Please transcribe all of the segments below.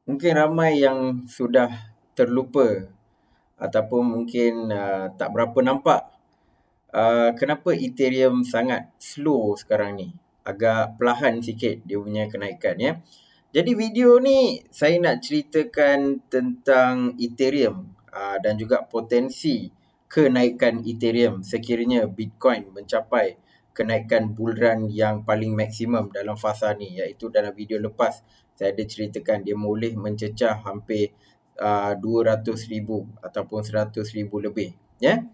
Mungkin ramai yang sudah terlupa ataupun mungkin tak berapa nampak kenapa Ethereum sangat slow sekarang ni. Agak perlahan sikit dia punya kenaikan ya. Jadi video ni saya nak ceritakan tentang Ethereum dan juga potensi kenaikan Ethereum sekiranya Bitcoin mencapai kenaikan bulan yang paling maksimum dalam fasa ni, iaitu dalam video lepas saya ada ceritakan dia boleh mencecah hampir 200,000 ataupun 100,000 lebih ya.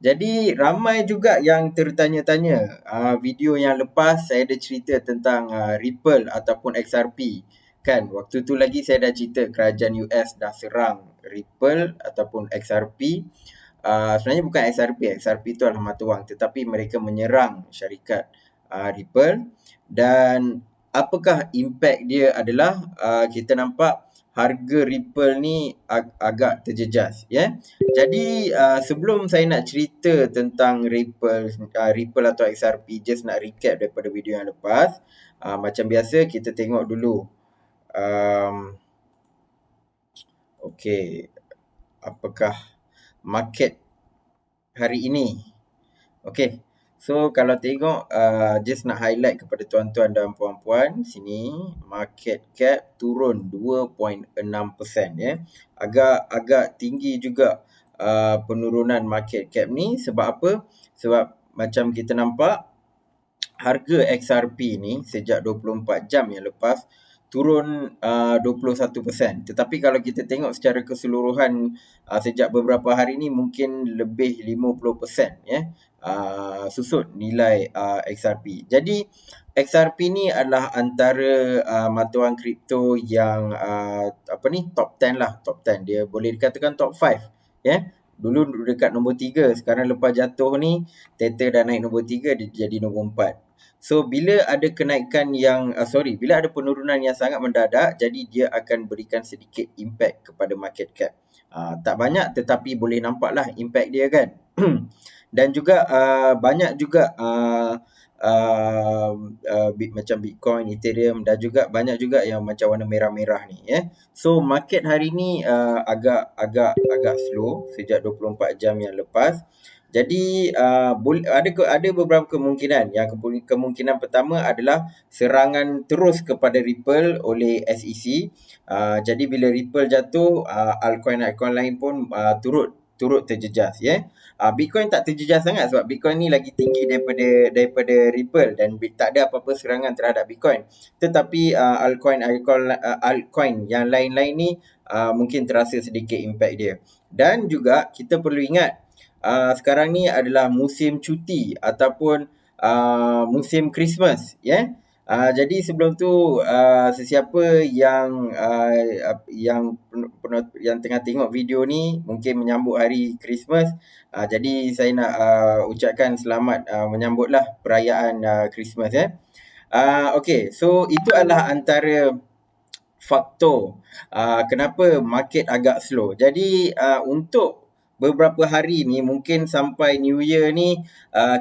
Jadi ramai juga yang tertanya-tanya. Video yang lepas saya ada cerita tentang Ripple ataupun XRP. Kan, waktu tu lagi saya dah cerita kerajaan US dah serang Ripple ataupun XRP. Sebenarnya bukan XRP. XRP tu adalah mata wang. Tetapi mereka menyerang syarikat Ripple. Dan apakah impact dia adalah kita nampak harga Ripple ni agak terjejas. Ya. Jadi sebelum saya nak cerita tentang Ripple atau XRP, just nak recap daripada video yang lepas. Macam biasa kita tengok dulu. Okey, apakah market hari ini? Okey. So kalau tengok just nak highlight kepada tuan-tuan dan puan-puan sini, market cap turun 2.6% ya. Agak tinggi juga penurunan market cap ni. Sebab apa? Sebab macam kita nampak harga XRP ni sejak 24 jam yang lepas turun 21%. Tetapi kalau kita tengok secara keseluruhan sejak beberapa hari ni mungkin lebih 50% ya. Susut nilai XRP. Jadi XRP ni adalah antara mata wang kripto yang top 10 lah, top 10. Dia boleh dikatakan top 5 ya. Dulu dekat nombor 3, sekarang lepas jatuh ni Tether dah naik nombor 3, dia jadi nombor 4. So bila ada kenaikan yang bila ada penurunan yang sangat mendadak, jadi dia akan berikan sedikit impact kepada market cap. Tak banyak tetapi boleh nampaklah impact dia kan. Dan juga banyak juga macam Bitcoin, Ethereum dan juga banyak juga yang macam warna merah-merah ni ya. So market hari ni agak slow sejak 24 jam yang lepas. Jadi ada beberapa kemungkinan. Yang kemungkinan pertama adalah serangan terus kepada Ripple oleh SEC. Jadi bila Ripple jatuh, altcoin lain pun turut terjejas ya. Bitcoin tak terjejas sangat sebab Bitcoin ni lagi tinggi daripada Ripple dan tak ada apa-apa serangan terhadap Bitcoin. Tetapi altcoin yang lain-lain ni mungkin terasa sedikit impact dia. Dan juga kita perlu ingat sekarang ni adalah musim cuti ataupun musim Christmas ya. Jadi sebelum tu sesiapa yang tengah tengok video ni mungkin menyambut hari Christmas, jadi saya nak ucapkan selamat menyambutlah perayaan Christmas ya. Okey, so itu adalah antara faktor kenapa market agak slow. Jadi untuk beberapa hari ni mungkin sampai New Year ni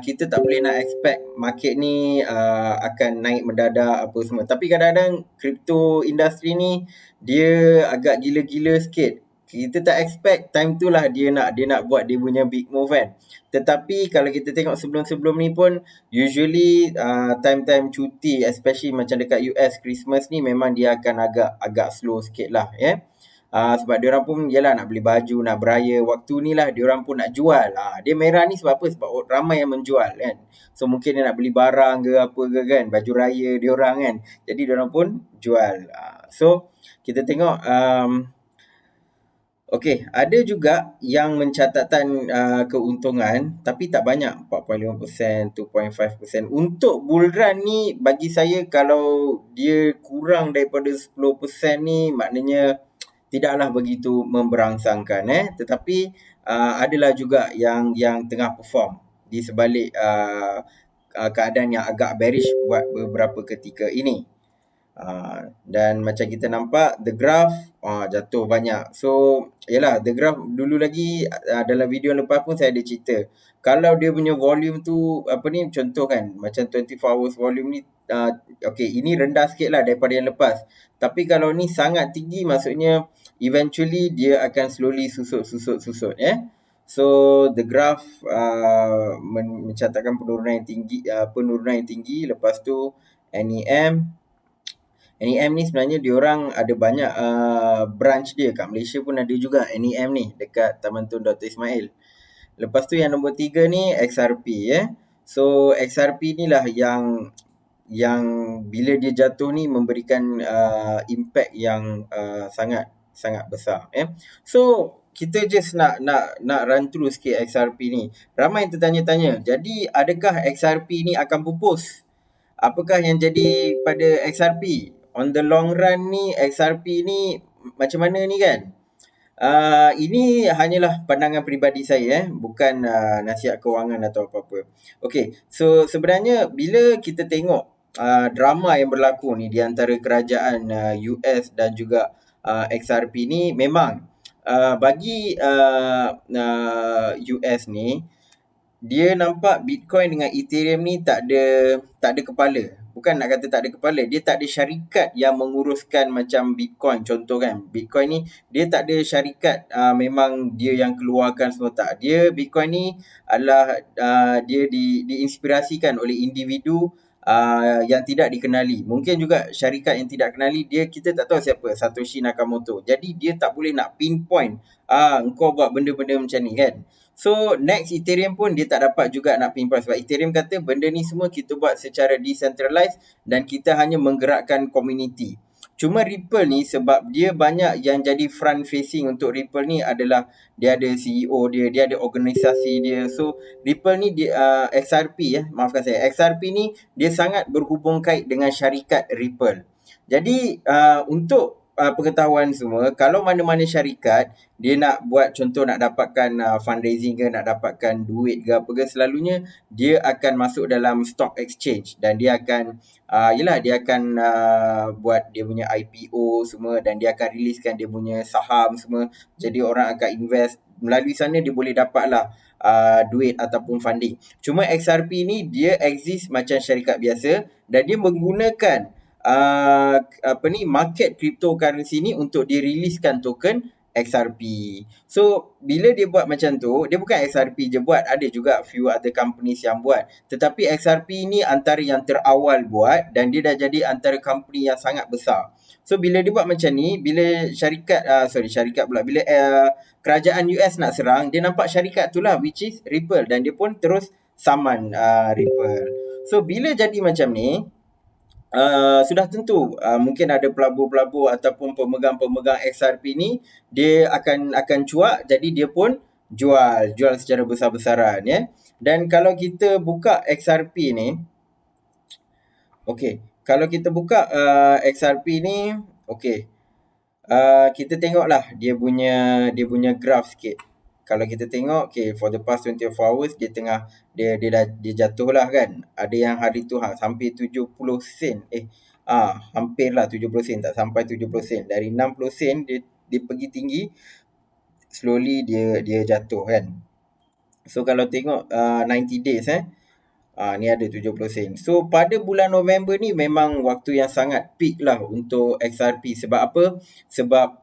kita tak boleh nak expect market ni akan naik mendadak apa semua. Tapi kadang-kadang crypto industry ni dia agak gila-gila sikit. Kita tak expect time tu lah dia nak buat dia punya big move kan. Tetapi kalau kita tengok sebelum-sebelum ni pun usually time-time cuti especially macam dekat US Christmas ni memang dia akan agak slow sikit lah ya. Sebab diorang pun yalah nak beli baju, nak beraya. Waktu ni lah diorang pun nak jual. Dia merah ni sebab apa? Sebab ramai yang menjual kan. So mungkin dia nak beli barang ke apa ke kan. Baju raya diorang kan. Jadi diorang pun jual. So kita tengok okey, ada juga yang mencatatkan keuntungan tapi tak banyak, 4.5%, 2.5%. Untuk bull run ni bagi saya kalau dia kurang daripada 10% ni maknanya tidaklah begitu memberangsangkan tetapi adalah juga yang tengah perform di sebalik keadaan yang agak bearish buat beberapa ketika ini. Dan macam kita nampak the graph jatuh banyak. So yalah, the graph dulu lagi dalam video lepas pun saya ada cerita. Kalau dia punya volume tu contoh kan macam 24 hours volume ni okay, ini rendah sikit lah daripada yang lepas. Tapi kalau ni sangat tinggi, maksudnya eventually dia akan slowly susut So the graph mencatatkan penurunan yang tinggi. Lepas tu NEM ni sebenarnya diorang ada banyak branch dia. Kat Malaysia pun ada juga NEM ni dekat Taman Tun Dr. Ismail. Lepas tu yang nombor 3 ni XRP So XRP ni lah yang bila dia jatuh ni memberikan impact yang sangat sangat besar So kita just nak run through sikit XRP ni. Ramai yang tertanya-tanya, jadi adakah XRP ni akan pupus? Apakah yang jadi pada XRP? On the long run ni, XRP ni macam mana ni kan? Ini hanyalah pandangan peribadi saya bukan nasihat kewangan atau apa-apa. Okay, so sebenarnya bila kita tengok drama yang berlaku ni di antara kerajaan US dan juga XRP ni, memang bagi US ni, dia nampak Bitcoin dengan Ethereum ni tak ada kepala. Bukan nak kata tak ada kepala, dia tak ada syarikat yang menguruskan macam Bitcoin. Contoh kan, Bitcoin ni dia tak ada syarikat memang dia yang keluarkan semua, tak. Dia Bitcoin ni adalah dia diinspirasikan oleh individu yang tidak dikenali. Mungkin juga syarikat yang tidak kenali, kita tak tahu siapa, Satoshi Nakamoto. Jadi dia tak boleh nak pinpoint engkau buat benda-benda macam ni kan. So next Ethereum pun dia tak dapat juga nak pinpoint, sebab Ethereum kata benda ni semua kita buat secara decentralized dan kita hanya menggerakkan community. Cuma Ripple ni, sebab dia banyak yang jadi front facing untuk Ripple ni adalah dia ada CEO dia ada organisasi dia. So Ripple ni XRP maafkan saya, XRP ni dia sangat berhubung kait dengan syarikat Ripple. Jadi untuk pengetahuan semua, kalau mana-mana syarikat dia nak buat, contoh nak dapatkan fundraising ke, nak dapatkan duit ke apa ke, selalunya dia akan masuk dalam stock exchange dan dia akan dia akan buat dia punya IPO semua dan dia akan riliskan dia punya saham semua. Jadi orang akan invest melalui sana, dia boleh dapatlah duit ataupun funding. Cuma XRP ni dia exist macam syarikat biasa dan dia menggunakan market cryptocurrency ni untuk diriliskan token XRP. So bila dia buat macam tu, dia bukan XRP je buat, ada juga few other companies yang buat. Tetapi XRP ni antara yang terawal buat dan dia dah jadi antara company yang sangat besar. So bila dia buat macam ni, bila bila kerajaan US nak serang, dia nampak syarikat tu lah, which is Ripple, dan dia pun terus saman Ripple. So bila jadi macam ni, sudah tentu mungkin ada pelabur-pelabur ataupun pemegang-pemegang XRP ni dia akan cuak, jadi dia pun jual secara besar-besaran Dan kalau kita buka XRP ni, kalau kita buka XRP ni, kita tengoklah dia punya graph sikit. Kalau kita tengok, for the past 24 hours dia jatuh lah kan. Ada yang hari tu hampir 70 sen. Hampirlah 70 sen, tak sampai 70 sen. Dari 60 sen dia pergi tinggi, slowly dia jatuh kan. So kalau tengok 90 days ni ada 70 sen. So pada bulan November ni memang waktu yang sangat peak lah untuk XRP. Sebab apa? Sebab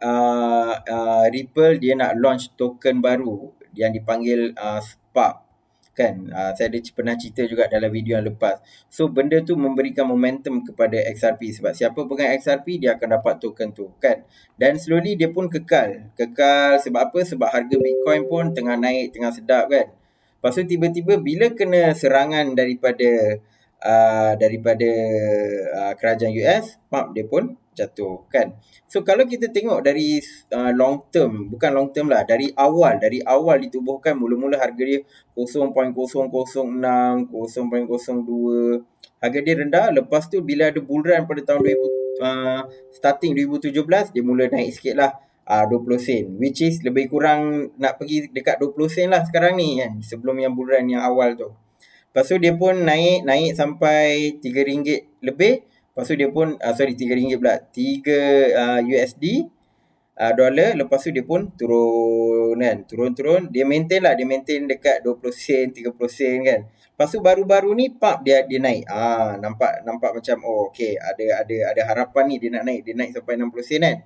Ripple dia nak launch token baru yang dipanggil Spark kan. Saya ada pernah cerita juga dalam video yang lepas. So benda tu memberikan momentum kepada XRP, sebab siapa pegang XRP dia akan dapat token tu kan. Dan slowly dia pun kekal sebab apa? Sebab harga Bitcoin pun tengah naik, tengah sedap kan. Lepas tu tiba-tiba bila kena serangan daripada kerajaan US, dia pun jatuh kan. So kalau kita tengok dari long term, bukan long term lah, dari awal ditubuhkan, mula-mula harga dia 0.006, 0.02, harga dia rendah. Lepas tu bila ada bull run pada tahun starting 2017, dia mula naik sikit lah 20 sen, which is lebih kurang nak pergi dekat 20 sen lah sekarang ni kan, sebelum yang bull run yang awal tu. Lepas tu dia pun naik sampai RM3 lebih. Lepas tu dia pun RM3 pula. 3 USD dolar. Lepas tu dia pun turun kan. Turun. Dia maintain lah. Dia maintain dekat 20 sen, 30 sen kan. Lepas tu baru-baru ni dia naik. Nampak macam okey, ada harapan ni dia nak naik. Dia naik sampai 60 sen kan.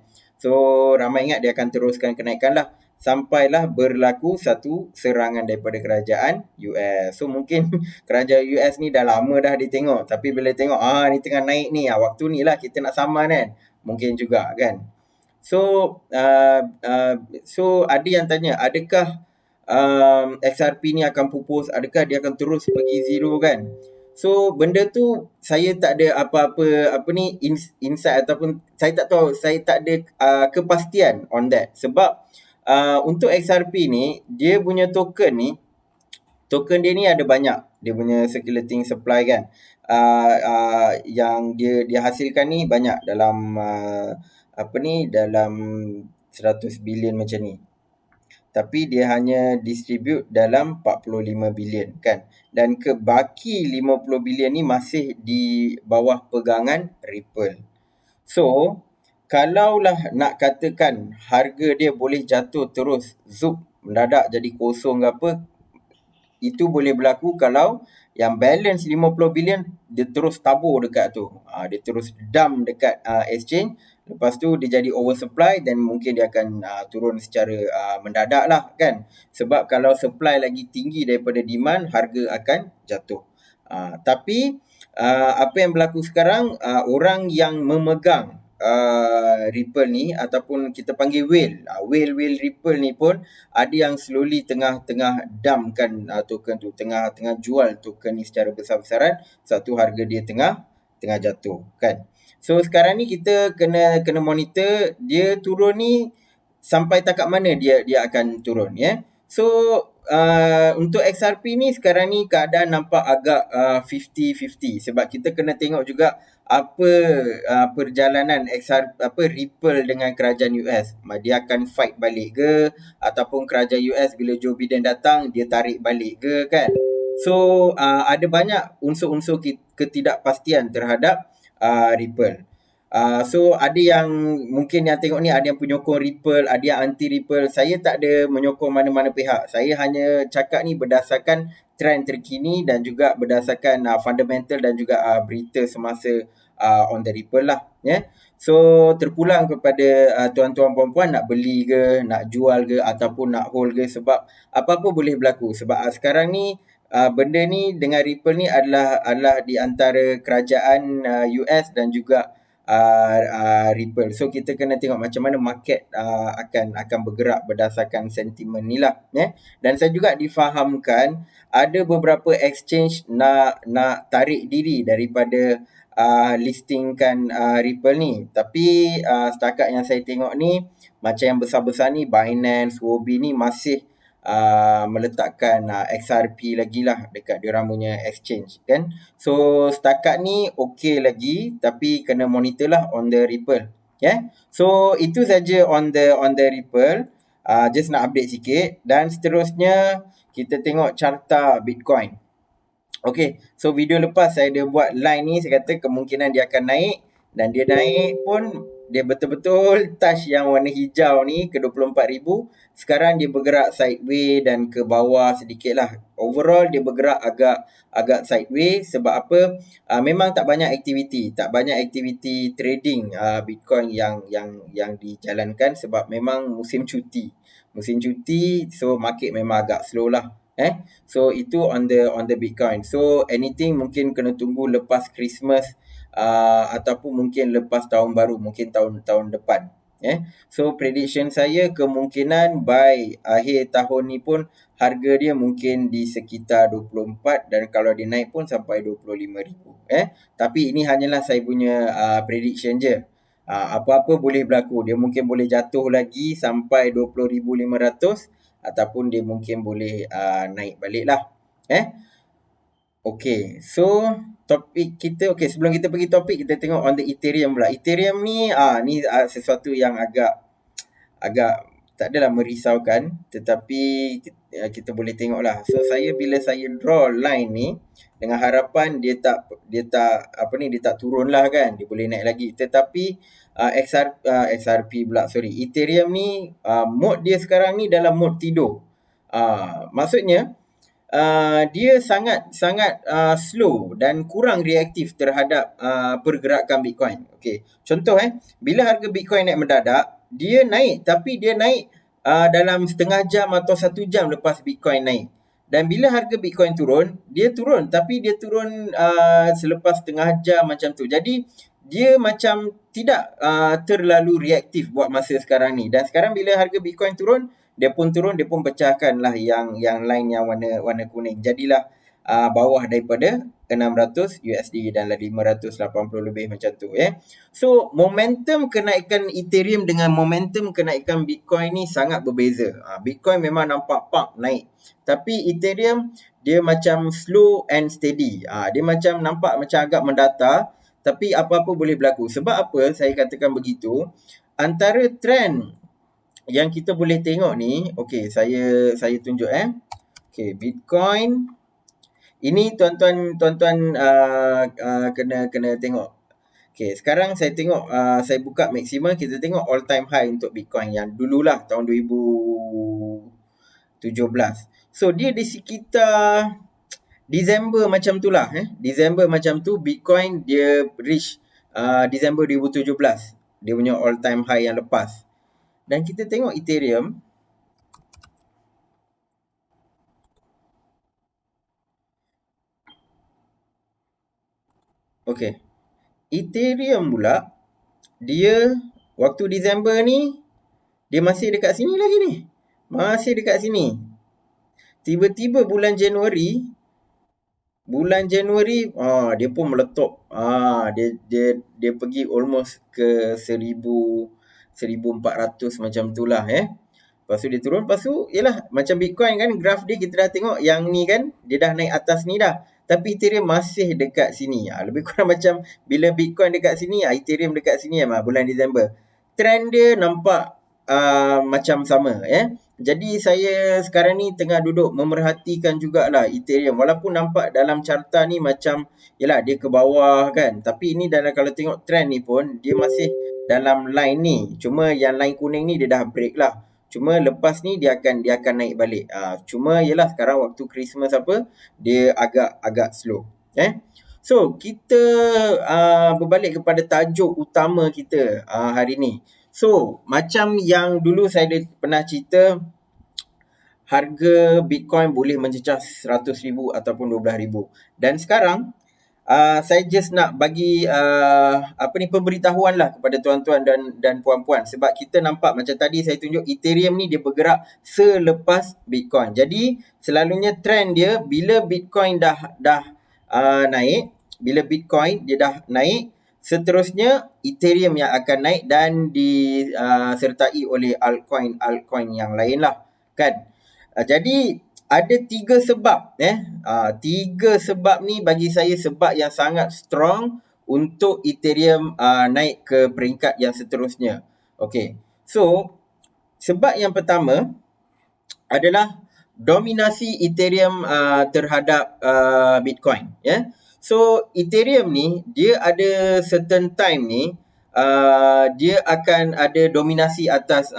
So ramai ingat dia akan teruskan kenaikan lah. Sampailah berlaku satu serangan daripada kerajaan US. So mungkin kerajaan US ni dah lama dah dia tengok. Tapi bila tengok ni tengah naik ni, waktu ni lah kita nak saman kan. Mungkin juga kan. So ada yang tanya, adakah XRP ni akan pupus, adakah dia akan terus pergi zero kan? So benda tu saya tak ada apa-apa insight ataupun saya tak tahu, saya tak ada kepastian on that. Sebab untuk XRP ni, dia punya token dia ni ada banyak. Dia punya circulating supply kan. Yang dia hasilkan ni banyak dalam dalam 100 bilion macam ni. Tapi dia hanya distribute dalam 45 bilion kan. Dan kebaki 50 bilion ni masih di bawah pegangan Ripple. So, kalaulah nak katakan harga dia boleh jatuh terus, mendadak jadi kosong ke apa, itu boleh berlaku kalau yang balance 50 bilion dia terus tabur dekat tu. Dia terus dump dekat exchange. Lepas tu dia jadi oversupply dan mungkin dia akan turun secara mendadak lah kan. Sebab kalau supply lagi tinggi daripada demand, harga akan jatuh. Tapi apa yang berlaku sekarang, orang yang memegang Ripple ni ataupun kita panggil whale Ripple ni pun ada yang slowly tengah dumpkan token tu, tengah jual token ni secara besar-besaran. Satu harga dia tengah jatuh kan. So sekarang ni kita kena monitor dia turun ni sampai takat mana dia akan turun ya. So untuk XRP ni sekarang ni keadaan nampak agak 50-50 sebab kita kena tengok juga apa perjalanan Ripple dengan kerajaan US. Dia akan fight balik ke ataupun kerajaan US bila Joe Biden datang dia tarik balik ke kan. So ada banyak unsur-unsur ketidakpastian terhadap Ripple. So ada yang mungkin yang tengok ni ada yang penyokong Ripple, ada yang anti Ripple. Saya tak ada menyokong mana-mana pihak. Saya hanya cakap ni berdasarkan trend terkini dan juga berdasarkan fundamental dan juga berita semasa on the Ripple lah ya. So terpulang kepada tuan-tuan puan-puan nak beli ke, nak jual ke ataupun nak hold ke, sebab apa-apa boleh berlaku. Sebab sekarang ni benda ni dengan Ripple ni adalah di antara kerajaan US dan juga Ripple. So kita kena tengok macam mana market akan bergerak berdasarkan sentimen ni lah ya. Dan saya juga difahamkan ada beberapa exchange nak tarik diri daripada listingkan Ripple ni. Tapi setakat yang saya tengok ni, macam yang besar-besar ni Binance, Huobi ni masih meletakkan XRP lagi lah dekat diorang punya exchange kan. So setakat ni okey lagi, tapi kena monitor lah on the Ripple yeah. So itu saja on the Ripple. Just nak update sikit. Dan seterusnya kita tengok carta Bitcoin. Okay, so video lepas saya ada buat line ni, saya kata kemungkinan dia akan naik. Dan dia naik pun dia betul-betul touch yang warna hijau ni ke 24,000. Sekarang dia bergerak sideways dan ke bawah sedikit lah. Overall dia bergerak agak sideways. Sebab apa? Memang tak banyak aktiviti trading Bitcoin yang dijalankan sebab memang musim cuti. So market memang agak slow lah. So itu on the Bitcoin. So anything mungkin kena tunggu lepas Christmas ataupun mungkin lepas tahun baru, mungkin tahun depan. So prediction saya kemungkinan by akhir tahun ni pun harga dia mungkin di sekitar 24 dan kalau dia naik pun sampai 25,000. Tapi ini hanyalah saya punya prediction je. Apa-apa boleh berlaku. Dia mungkin boleh jatuh lagi sampai 20,500 ataupun dia mungkin boleh naik balik lah. Okay, so topik kita, sebelum kita pergi topik, kita tengok on the Ethereum pula. Ethereum ni ni sesuatu yang agak tak adalah merisaukan, tetapi kita boleh tengoklah. So bila saya draw line ni dengan harapan dia tak turun lah kan, dia boleh naik lagi. Tetapi XRP pula, sorry, Ethereum ni mode dia sekarang ni dalam mode tidur. Maksudnya dia sangat slow dan kurang reaktif terhadap pergerakan Bitcoin. Okey, contoh bila harga Bitcoin naik mendadak, dia naik, tapi dia naik dalam setengah jam atau 1 jam lepas Bitcoin naik. Dan bila harga Bitcoin turun, dia turun, tapi dia turun selepas setengah jam macam tu. Jadi dia macam tidak terlalu reaktif buat masa sekarang ni. Dan sekarang bila harga Bitcoin turun, dia pun pecahkan lah yang line yang warna kuning. Jadilah bawah daripada 600 USD dan 580 lebih macam tu. So momentum kenaikan Ethereum dengan momentum kenaikan Bitcoin ni sangat berbeza. Bitcoin memang nampak naik, tapi Ethereum dia macam slow and steady. Dia macam nampak macam agak mendatar, tapi apa-apa boleh berlaku. Sebab apa saya katakan begitu? Antara trend yang kita boleh tengok ni, okey, saya tunjuk okey, Bitcoin ini tuan-tuan kena tengok. Okey, sekarang saya tengok saya buka maksimum, kita tengok all time high untuk Bitcoin yang dululah tahun 2017. So dia di sekitar Disember macam tu lah, Disember macam tu Bitcoin dia reach Disember 2017 dia punya all time high yang lepas. Dan kita tengok Ethereum, okey, Ethereum pula dia waktu Disember ni dia masih dekat sini lagi ni. Masih dekat sini. Tiba-tiba bulan Januari dia pun meletup. Dia pergi almost ke 1400 macam tu lah. Lepas tu dia turun. Lepas tu yalah, macam Bitcoin kan, graf dia kita dah tengok yang ni kan, dia dah naik atas ni dah. Tapi Ethereum masih dekat sini. Lebih kurang macam bila Bitcoin dekat sini, Ethereum dekat sini bulan Disember. Trend dia nampak macam sama. Jadi saya sekarang ni tengah duduk memerhatikan jugalah Ethereum. Walaupun nampak dalam carta ni macam yalah dia ke bawah kan, tapi ini kalau tengok trend ni pun dia masih dalam line ni. Cuma yang line kuning ni dia dah break lah. Cuma lepas ni dia akan naik balik. Cuma yalah sekarang waktu Christmas dia agak slow. So kita berbalik kepada tajuk utama kita hari ni. So macam yang dulu saya pernah cerita, harga Bitcoin boleh mencecah 100,000 ataupun 12,000. Dan sekarang saya just nak bagi pemberitahuan lah kepada tuan-tuan dan puan-puan, sebab kita nampak macam tadi saya tunjuk Ethereum ni dia bergerak selepas Bitcoin. Jadi selalunya trend dia bila Bitcoin dah naik, bila Bitcoin dia dah naik, seterusnya Ethereum yang akan naik dan disertai oleh altcoin yang lain lah kan. Jadi ada 3 sebab. 3 sebab ni bagi saya sebab yang sangat strong untuk Ethereum naik ke peringkat yang seterusnya. Okey. So sebab yang pertama adalah dominasi Ethereum terhadap Bitcoin. So Ethereum ni dia ada certain time ni dia akan ada dominasi atas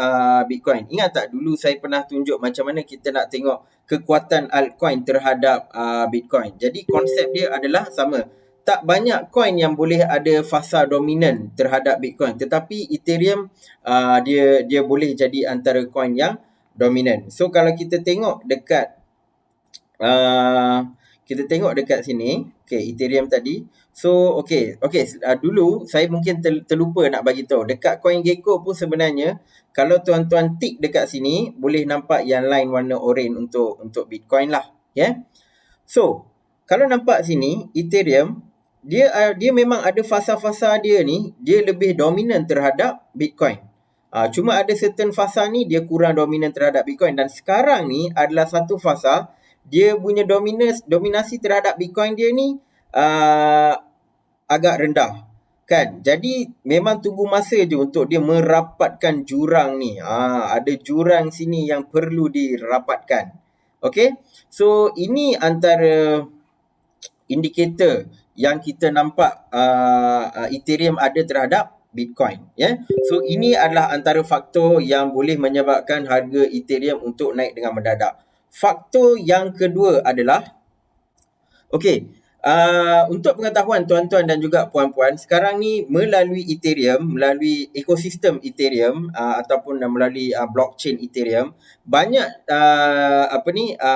Bitcoin. Ingat tak dulu saya pernah tunjuk macam mana kita nak tengok kekuatan altcoin terhadap Bitcoin. Jadi konsep dia adalah sama. Tak banyak coin yang boleh ada fasa dominan terhadap Bitcoin, tetapi Ethereum dia boleh jadi antara coin yang dominan. So kalau kita tengok dekat sini, Ethereum tadi. So dulu saya mungkin terlupa nak bagi tahu dekat CoinGecko pun sebenarnya kalau tuan-tuan tick dekat sini boleh nampak yang line warna oren untuk Bitcoin lah. So kalau nampak sini Ethereum dia memang ada fasa-fasa dia ni, dia lebih dominan terhadap Bitcoin. Cuma ada certain fasa ni dia kurang dominan terhadap Bitcoin, dan sekarang ni adalah satu fasa dia punya dominasi terhadap Bitcoin dia ni agak rendah. Kan? Jadi memang tunggu masa je untuk dia merapatkan jurang ni. Ada jurang sini yang perlu dirapatkan. Okey? So ini antara indikator yang kita nampak Ethereum ada terhadap Bitcoin, ya. So ini adalah antara faktor yang boleh menyebabkan harga Ethereum untuk naik dengan mendadak. Faktor yang kedua adalah, okey, untuk pengetahuan tuan-tuan dan juga puan-puan, sekarang ni melalui Ethereum, melalui ekosistem Ethereum ataupun melalui blockchain Ethereum, banyak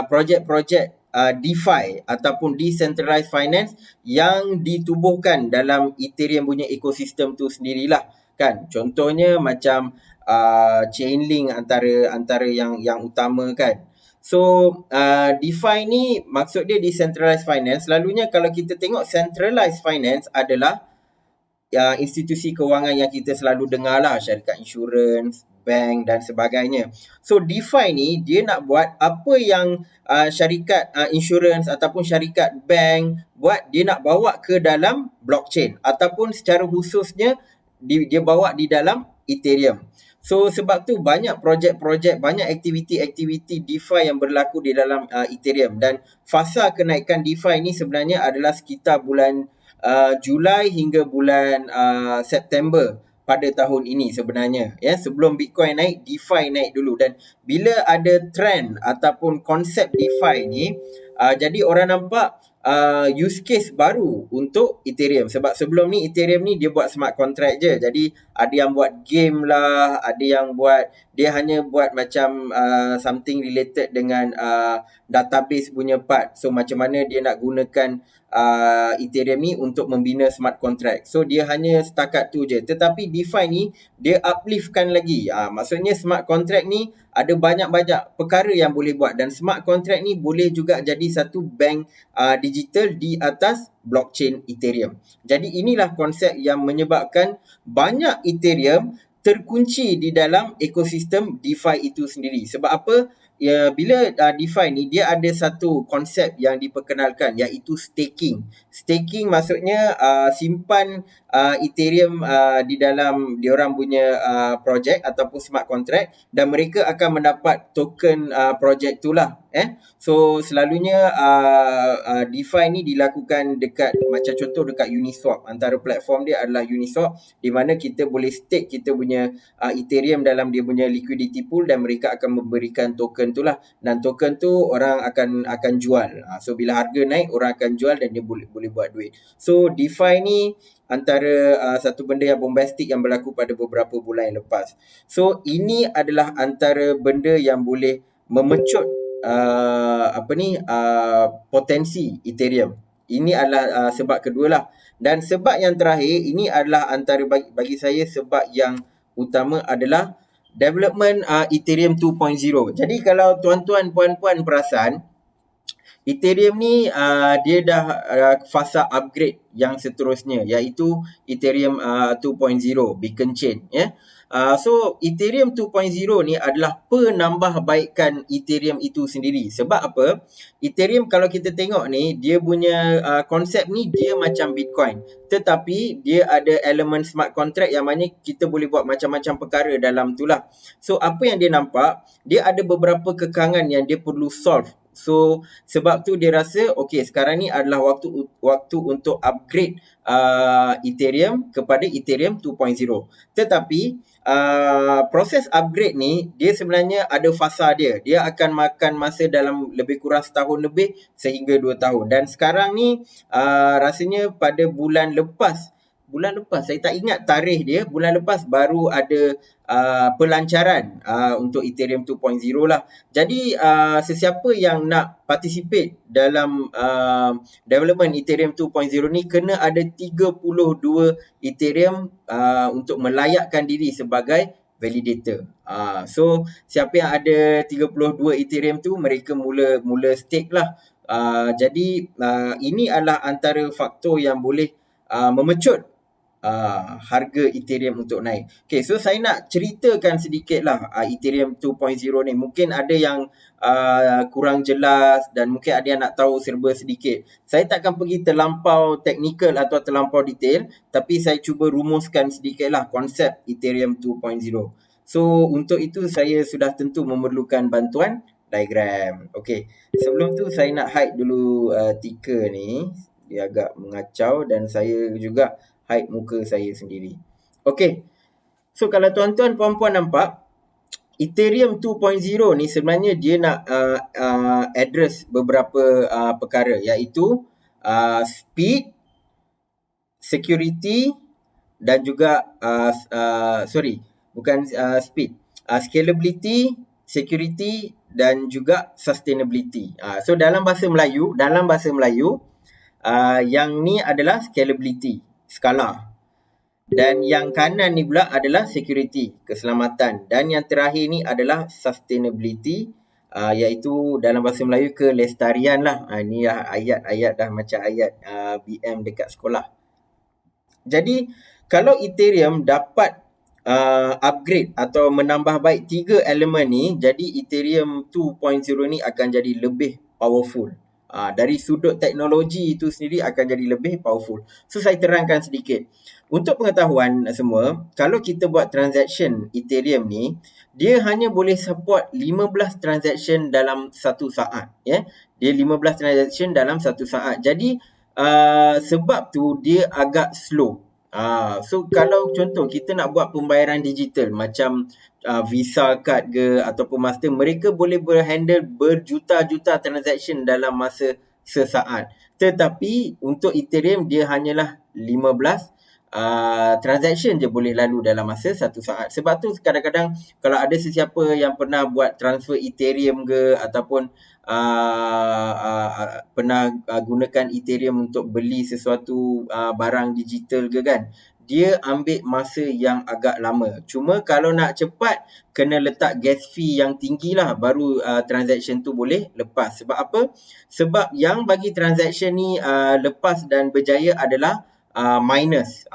projek-projek DeFi ataupun decentralized finance yang ditubuhkan dalam Ethereum punya ekosistem tu sendirilah, kan. Contohnya macam Chainlink antara yang utama, kan. So DeFi ni maksud dia decentralized finance. Selalunya kalau kita tengok centralized finance adalah institusi kewangan yang kita selalu dengar lah, syarikat insurans, bank dan sebagainya. So DeFi ni dia nak buat apa yang syarikat insurans ataupun syarikat bank buat, dia nak bawa ke dalam blockchain ataupun secara khususnya dia bawa di dalam Ethereum. So sebab tu banyak projek-projek, banyak aktiviti-aktiviti DeFi yang berlaku di dalam Ethereum, dan fasa kenaikan DeFi ni sebenarnya adalah sekitar bulan Julai hingga bulan September pada tahun ini sebenarnya, ya. Sebelum Bitcoin naik, DeFi naik dulu, dan bila ada trend ataupun konsep DeFi ni, jadi orang nampak use case baru untuk Ethereum. Sebab sebelum ni Ethereum ni dia buat smart contract je. Jadi ada yang buat game lah, ada yang buat, dia hanya buat macam something related dengan database punya part. So macam mana dia nak gunakan Ethereum ni untuk membina smart contract. So dia hanya setakat tu je. Tetapi DeFi ni dia upliftkan lagi. Maksudnya smart contract ni ada banyak-banyak perkara yang boleh buat, dan smart contract ni boleh juga jadi satu bank digital di atas blockchain Ethereum. Jadi inilah konsep yang menyebabkan banyak Ethereum terkunci di dalam ekosistem DeFi itu sendiri. Sebab apa? Ya, bila DeFi ni dia ada satu konsep yang diperkenalkan, iaitu staking. Staking maksudnya simpan Ethereum di dalam diorang punya projek ataupun smart contract, dan mereka akan mendapat token projek itulah. So selalunya DeFi ni dilakukan dekat, macam contoh dekat Uniswap. Antara platform dia adalah Uniswap, di mana kita boleh stake kita punya Ethereum dalam dia punya liquidity pool, dan mereka akan memberikan token tu lah, dan token tu orang akan jual. So bila harga naik, orang akan jual dan dia boleh buat duit. So DeFi ni antara satu benda yang bombastik yang berlaku pada beberapa bulan yang lepas. So ini adalah antara benda yang boleh memecut potensi Ethereum. Ini adalah sebab kedua lah. Dan sebab yang terakhir, ini adalah antara bagi saya sebab yang utama adalah development Ethereum 2.0. Jadi kalau tuan-tuan puan-puan perasan, Ethereum ni dia dah fasa upgrade yang seterusnya, iaitu Ethereum 2.0 Beacon Chain, ya. So Ethereum 2.0 ni adalah penambahbaikan Ethereum itu sendiri. Sebab apa? Ethereum kalau kita tengok ni, dia punya konsep ni dia macam Bitcoin, tetapi dia ada elemen smart contract yang mana kita boleh buat macam-macam perkara dalam tu lah. So apa yang dia nampak, dia ada beberapa kekangan yang dia perlu solve. So sebab tu dia rasa okey, sekarang ni adalah waktu untuk upgrade Ethereum kepada Ethereum 2.0. Tetapi proses upgrade ni dia sebenarnya ada fasa dia. Dia akan makan masa dalam lebih kurang setahun lebih sehingga 2 tahun. Dan sekarang ni rasanya pada bulan lepas, saya tak ingat tarikh dia, bulan lepas baru ada pelancaran untuk Ethereum 2.0 lah. Jadi sesiapa yang nak participate dalam development Ethereum 2.0 ni kena ada 32 Ethereum untuk melayakkan diri sebagai validator. So siapa yang ada 32 Ethereum tu, mereka mula stake lah. Jadi ini adalah antara faktor yang boleh memecut harga Ethereum untuk naik. Okay, so saya nak ceritakan sedikit lah Ethereum 2.0 ni. Mungkin ada yang kurang jelas dan mungkin ada yang nak tahu serba sedikit. Saya takkan pergi terlampau teknikal atau terlampau detail, tapi saya cuba rumuskan sedikit lah konsep Ethereum 2.0. So, untuk itu saya sudah tentu memerlukan bantuan diagram. Okay, sebelum tu saya nak hide dulu ticker ni. Dia agak mengacau dan saya juga hide muka saya sendiri. Okay, so kalau tuan-tuan puan-puan nampak, Ethereum 2.0 ni sebenarnya dia nak address beberapa perkara, iaitu speed, security dan juga speed, scalability, security dan juga sustainability. So dalam bahasa Melayu, yang ni adalah scalability, skala. Dan yang kanan ni pula adalah security, keselamatan. Dan yang terakhir ni adalah sustainability, iaitu dalam bahasa Melayu kelestarian lah. Ni lah ayat-ayat dah macam ayat BM dekat sekolah. Jadi kalau Ethereum dapat upgrade atau menambah baik 3 elemen ni, jadi Ethereum 2.0 ni akan jadi lebih powerful. Dari sudut teknologi itu sendiri akan jadi lebih powerful. So saya terangkan sedikit. Untuk pengetahuan semua, kalau kita buat transaction Ethereum ni, dia hanya boleh support 15 transaction dalam satu saat. Dia 15 transaction dalam satu saat. Jadi sebab tu dia agak slow. So kalau contoh kita nak buat pembayaran digital macam Visa card ke ataupun Master, mereka boleh berhandle berjuta-juta transaction dalam masa sesaat. Tetapi untuk Ethereum dia hanyalah 15 transaction je boleh lalu dalam masa satu saat. Sebab tu kadang-kadang kalau ada sesiapa yang pernah buat transfer Ethereum ke ataupun pernah gunakan Ethereum untuk beli sesuatu barang digital ke kan, dia ambil masa yang agak lama. Cuma kalau nak cepat, kena letak gas fee yang tinggi lah, baru transaction tu boleh lepas. Sebab apa? Sebab yang bagi transaction ni lepas dan berjaya adalah miners,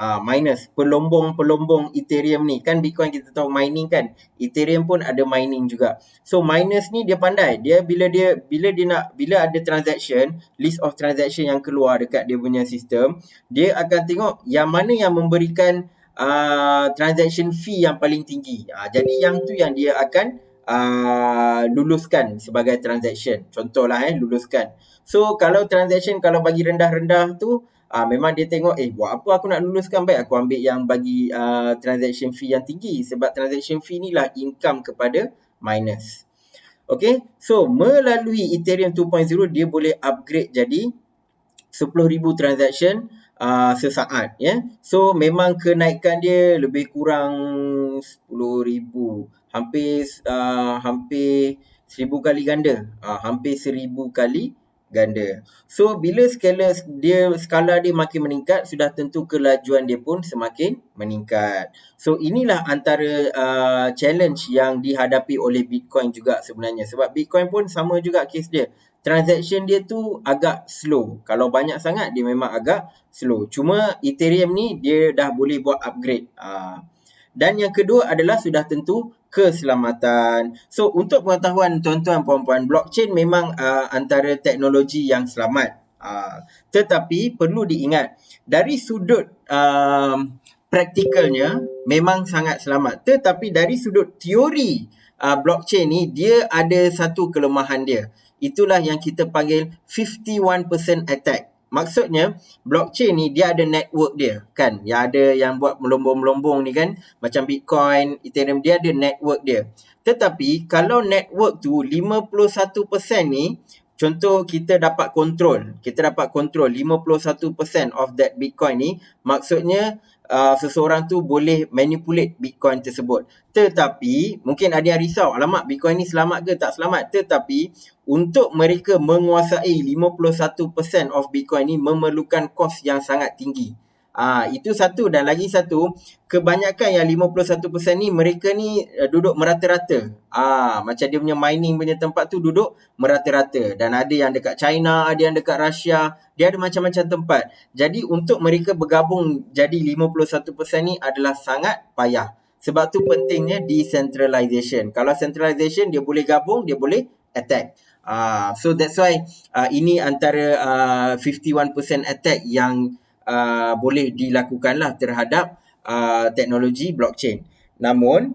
pelombong Ethereum ni. Kan Bitcoin kita tahu mining kan, Ethereum pun ada mining juga. So miners ni dia pandai. Dia bila ada transaction, list of transaction yang keluar dekat dia punya sistem, dia akan tengok yang mana yang memberikan transaction fee yang paling tinggi. Jadi yang tu yang dia akan luluskan sebagai transaction. Contohlah luluskan. So kalau transaction kalau bagi rendah-rendah tu, memang dia tengok buat apa aku nak luluskan, baik aku ambil yang bagi transaction fee yang tinggi, sebab transaction fee ni lah income kepada miners. Okay, so melalui Ethereum 2.0 dia boleh upgrade jadi 10,000 transaction sesaat. So memang kenaikan dia lebih kurang 10,000, hampir 1,000 kali ganda. Hampir 1,000 kali ganda. So bila skala dia makin meningkat, sudah tentu kelajuan dia pun semakin meningkat. So inilah antara challenge yang dihadapi oleh Bitcoin juga sebenarnya. Sebab Bitcoin pun sama juga kes dia. Transaction dia tu agak slow. Kalau banyak sangat dia memang agak slow. Cuma Ethereum ni dia dah boleh buat upgrade. Dan yang kedua adalah sudah tentu keselamatan. So untuk pengetahuan tuan-tuan puan-puan, blockchain memang antara teknologi yang selamat. Tetapi perlu diingat, dari sudut praktikalnya memang sangat selamat. Tetapi dari sudut teori blockchain ni, dia ada satu kelemahan dia. Itulah yang kita panggil 51% attack. Maksudnya blockchain ni dia ada network dia kan. Yang ada yang buat melombong-melombong ni kan, macam Bitcoin, Ethereum, dia ada network dia. Tetapi kalau network tu 51% ni, contoh kita dapat kontrol 51% of that Bitcoin ni, maksudnya seseorang tu boleh manipulate Bitcoin tersebut. Tetapi mungkin ada yang risau, alamak Bitcoin ni selamat ke tak selamat. Tetapi untuk mereka menguasai 51% of Bitcoin ni memerlukan kos yang sangat tinggi. Itu satu, dan lagi satu, kebanyakan yang 51% ni mereka ni duduk merata-rata. Macam dia punya mining punya tempat tu duduk merata-rata, dan ada yang dekat China, ada yang dekat Russia, dia ada macam-macam tempat. Jadi untuk mereka bergabung jadi 51% ni adalah sangat payah. Sebab tu pentingnya decentralization. Kalau centralization, dia boleh gabung, dia boleh attack. So that's why ini antara 51% attack yang boleh dilakukanlah terhadap teknologi blockchain. Namun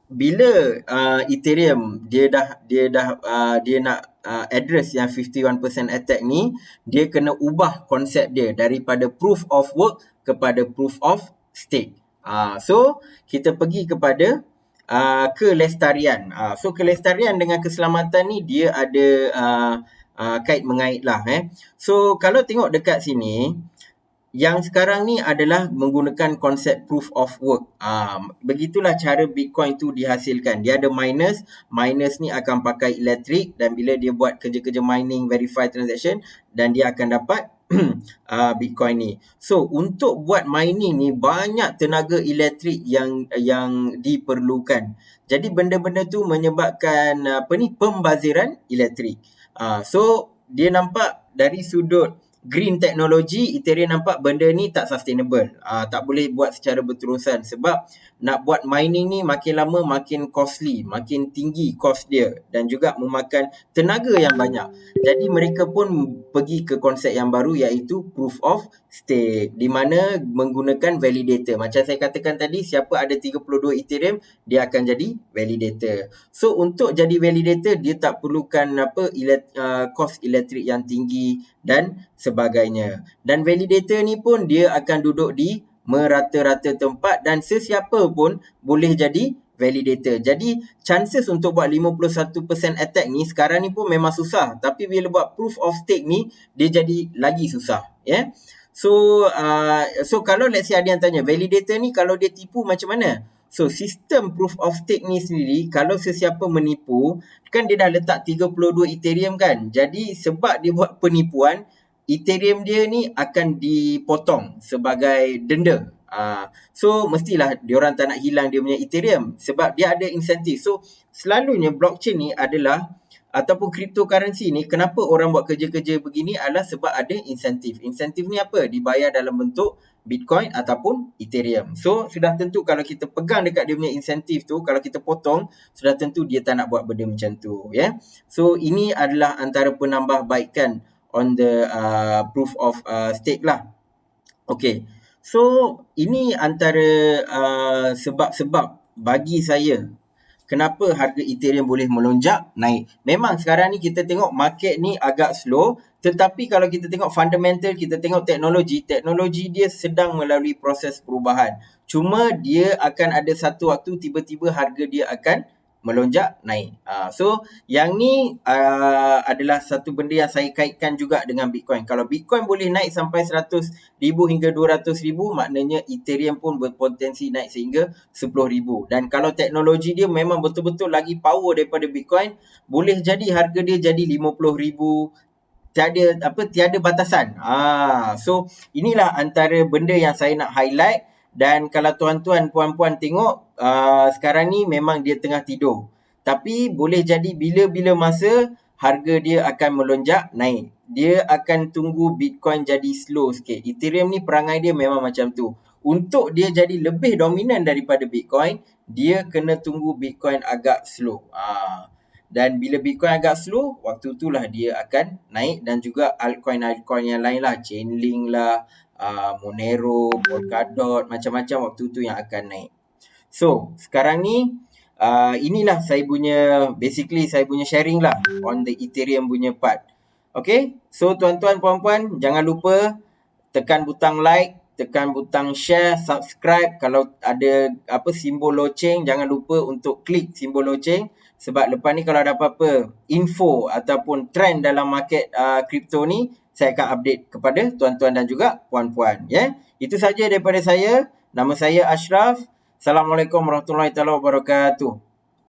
bila Ethereum dia nak address yang 51% attack ni, dia kena ubah konsep dia daripada proof of work kepada proof of stake. So kita pergi kepada kelestarian. So kelestarian dengan keselamatan ni dia ada kait mengait lah. So kalau tengok dekat sini, yang sekarang ni adalah menggunakan konsep proof of work. Begitulah cara Bitcoin tu dihasilkan. Dia ada miners. Miners ni akan pakai elektrik, dan bila dia buat kerja-kerja mining, verify transaction, dan dia akan dapat Bitcoin ni. So untuk buat mining ni banyak tenaga elektrik yang diperlukan. Jadi benda-benda tu menyebabkan pembaziran elektrik. So dia nampak dari sudut green technology, Ethereum nampak benda ni tak sustainable. Tak boleh buat secara berterusan, sebab nak buat mining ni makin lama makin costly, makin tinggi cost dia, dan juga memakan tenaga yang banyak. Jadi mereka pun pergi ke konsep yang baru, iaitu proof of stake, di mana menggunakan validator. Macam saya katakan tadi, siapa ada 32 Ethereum, dia akan jadi validator. So untuk jadi validator, dia tak perlukan cost elektrik yang tinggi dan sebagainya. Dan validator ni pun dia akan duduk di merata-rata tempat, dan sesiapa pun boleh jadi validator. Jadi chances untuk buat 51% attack ni sekarang ni pun memang susah, tapi bila buat proof of stake ni dia jadi lagi susah, ya. So kalau let's say ada yang tanya, validator ni kalau dia tipu macam mana? So sistem proof of stake ni sendiri, kalau sesiapa menipu, kan dia dah letak 32 Ethereum kan. Jadi sebab dia buat penipuan, Ethereum dia ni akan dipotong sebagai denda. So mestilah diorang tak nak hilang dia punya Ethereum, sebab dia ada insentif. So selalunya blockchain ni adalah, ataupun cryptocurrency ni, kenapa orang buat kerja-kerja begini adalah sebab ada insentif. Insentif ni apa? Dibayar dalam bentuk Bitcoin ataupun Ethereum. So sudah tentu kalau kita pegang dekat dia punya insentif tu, kalau kita potong, sudah tentu dia tak nak buat benda macam tu, ya. So ini adalah antara penambahbaikan on the proof of stake lah. Okay, so ini antara sebab-sebab bagi saya kenapa harga Ethereum boleh melonjak naik. Memang sekarang ni kita tengok market ni agak slow, tetapi kalau kita tengok fundamental, kita tengok teknologi dia sedang melalui proses perubahan. Cuma dia akan ada satu waktu tiba-tiba harga dia akan melonjak naik. So yang ni adalah satu benda yang saya kaitkan juga dengan Bitcoin. Kalau Bitcoin boleh naik sampai 100,000 hingga 200,000, maknanya Ethereum pun berpotensi naik sehingga 10,000. Dan kalau teknologi dia memang betul-betul lagi power daripada Bitcoin, boleh jadi harga dia jadi 50,000. Tiada batasan. So inilah antara benda yang saya nak highlight. Dan kalau tuan-tuan, puan-puan tengok, sekarang ni memang dia tengah tidur. Tapi boleh jadi bila-bila masa harga dia akan melonjak naik. Dia akan tunggu Bitcoin jadi slow sikit. Ethereum ni perangai dia memang macam tu. Untuk dia jadi lebih dominan daripada Bitcoin, dia kena tunggu Bitcoin agak slow. Dan bila Bitcoin agak slow, waktu itulah dia akan naik. Dan juga altcoin-altcoin yang lain lah, Chainlink lah, Monero, Polkadot, macam-macam waktu tu yang akan naik. So sekarang ni inilah saya punya, basically saya punya sharing lah on the Ethereum punya part. Okay, so tuan-tuan, puan-puan, jangan lupa tekan butang like, tekan butang share, subscribe. Kalau ada simbol loceng, jangan lupa untuk klik simbol loceng. Sebab lepas ni kalau ada apa-apa info ataupun trend dalam market crypto ni, saya akan update kepada tuan-tuan dan juga puan-puan. Itu saja daripada saya. Nama saya Ashraf. Assalamualaikum warahmatullahi wabarakatuh.